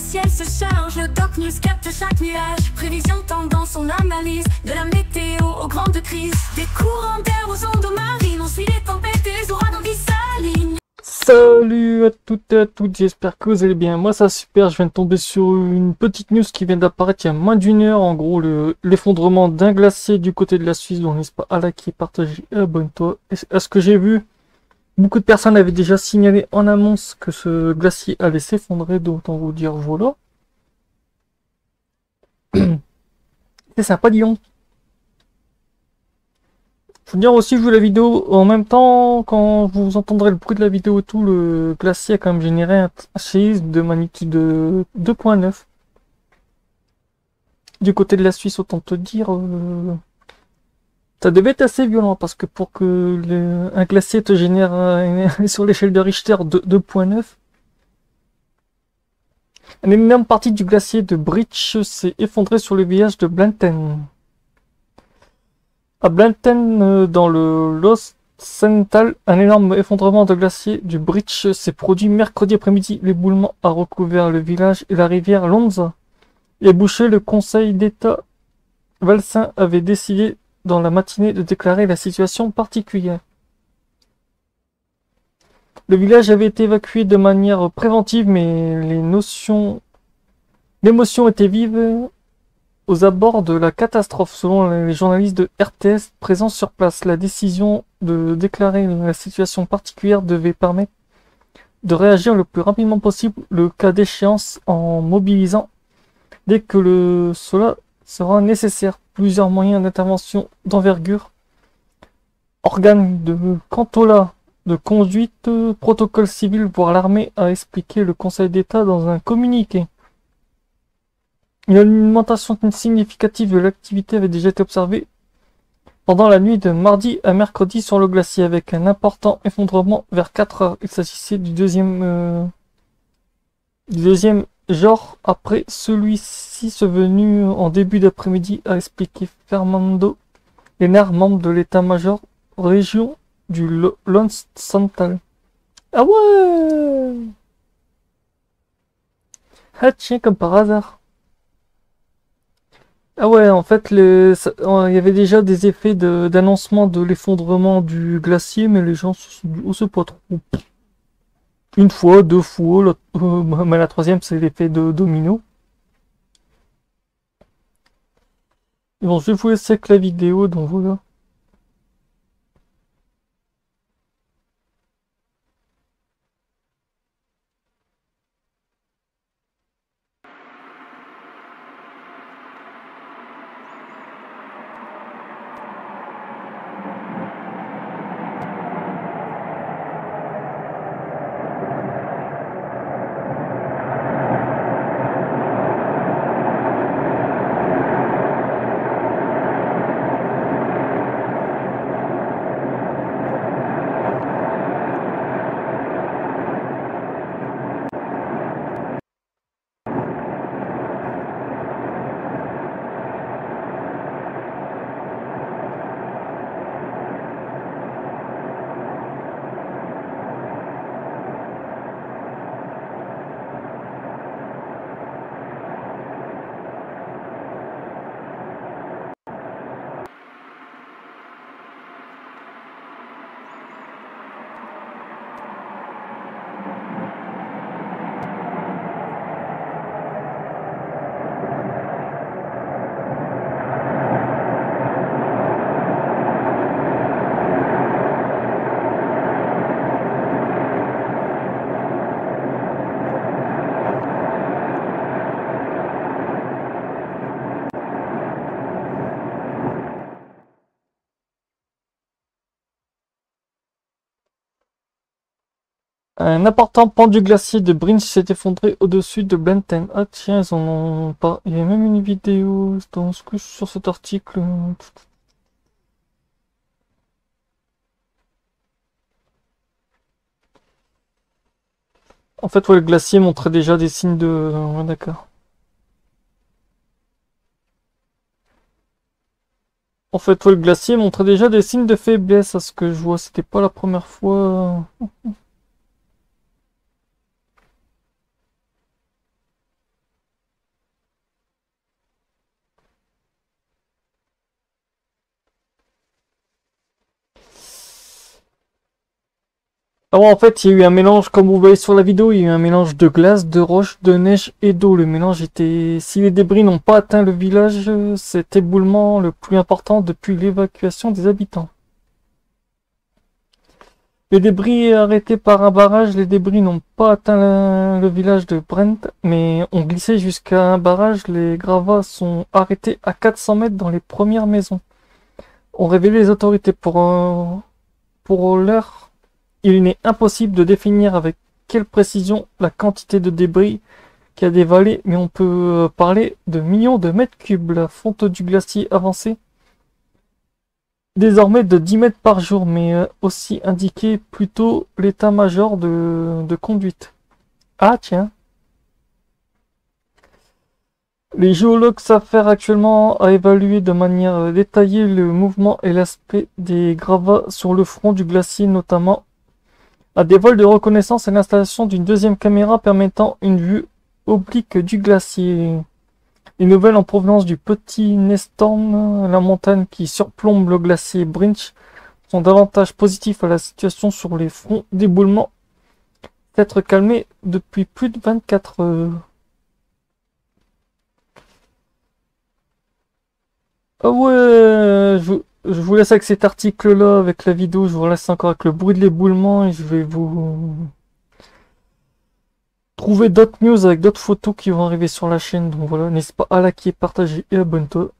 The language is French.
ciel se charge, le Doc News capte chaque nuage. Prévision, tendance, on analyse. De la météo aux grandes crises. Des courants d'air aux ondes marines. On suit les tempêtes et les ouragans qui s'alignent. Salut à toutes et à toutes, j'espère que vous allez bien. Moi ça va super, je viens de tomber sur une petite news qui vient d'apparaître il y a moins d'une heure. En gros, l'effondrement d'un glacier du côté de la Suisse. Donc n'hésite pas à liker, partager et abonne-toi. À ce que j'ai vu, beaucoup de personnes avaient déjà signalé en amont que ce glacier allait s'effondrer, donc autant vous dire voilà. C'est sympa, dis donc. Faut dire aussi, je vu la vidéo en même temps, quand vous entendrez le bruit de la vidéo et tout, le glacier a quand même généré un séisme de magnitude 2.9. Du côté de la Suisse, autant te dire, ça devait être assez violent, parce que pour que un glacier te génère sur l'échelle de Richter 2.9, une énorme partie du glacier de Breach s'est effondrée sur le village de Blanten. À Blanten, dans le Lostsental, un énorme effondrement de glacier du Breach s'est produit mercredi après-midi. L'éboulement a recouvert le village et la rivière Lonza et bouché. Le Conseil d'État valsin avait décidé dans la matinée de déclarer la situation particulière. Le village avait été évacué de manière préventive, mais l'émotion était vive aux abords de la catastrophe. Selon les journalistes de RTS présents sur place, la décision de déclarer la situation particulière devait permettre de réagir le plus rapidement possible, le cas d'échéance, en mobilisant, dès que cela sera nécessaire, plusieurs moyens d'intervention d'envergure, organes de contrôle de conduite, protocole civil, voire l'armée, a expliqué le Conseil d'État dans un communiqué. Une augmentation significative de l'activité avait déjà été observée pendant la nuit de mardi à mercredi sur le glacier, avec un important effondrement vers 4 heures. Il s'agissait du deuxième genre après celui-ci survenu en début d'après-midi, a expliqué Fernando Lénard, membre de l'état-major région du Lostsental. Ah ouais! Ah tiens, comme par hasard. Ah ouais, en fait, il y avait déjà des effets d'annoncement de l'effondrement du glacier, mais les gens se sont dit, oh, c'est pas trop. Une fois, deux fois, mais la troisième, c'est l'effet de domino. Et bon, je vais vous laisser avec la vidéo, donc voilà. Un important pan du glacier de Brinch s'est effondré au-dessus de Blanten. Ah tiens, ils en ont pas. Il y a même une vidéo sur cet article. En fait, ouais, le glacier montrait déjà des signes de... Ouais, d'accord. En fait, ouais, le glacier montrait déjà des signes de faiblesse, à ce que je vois. C'était pas la première fois. Alors en fait, il y a eu un mélange, comme vous voyez sur la vidéo, il y a eu un mélange de glace, de roche, de neige et d'eau. Le mélange était... Si les débris n'ont pas atteint le village, c'est éboulement le plus important depuis l'évacuation des habitants. Les débris arrêtés par un barrage, les débris n'ont pas atteint le village de Brent, mais ont glissé jusqu'à un barrage. Les gravats sont arrêtés à 400 mètres dans les premières maisons. Ont révélé les autorités pour l'heure. Il n'est impossible de définir avec quelle précision la quantité de débris qui a dévalé, mais on peut parler de millions de mètres cubes. La fonte du glacier avancée, désormais de 10 mètres par jour, mais aussi indiqué plutôt l'état-major de conduite. Ah tiens. Les géologues s'affairent actuellement à évaluer de manière détaillée le mouvement et l'aspect des gravats sur le front du glacier, notamment à des vols de reconnaissance et l'installation d'une deuxième caméra permettant une vue oblique du glacier. Les nouvelles en provenance du petit Nestorm, la montagne qui surplombe le glacier Brinch, sont davantage positifs à la situation sur les fronts d'éboulement, s'être calmés depuis plus de 24 heures. Ah ouais, je vous laisse avec cet article-là, avec la vidéo, je vous laisse encore avec le bruit de l'éboulement et je vais vous trouver d'autres news avec d'autres photos qui vont arriver sur la chaîne. Donc voilà, n'hésite pas à liker, partager et abonne-toi.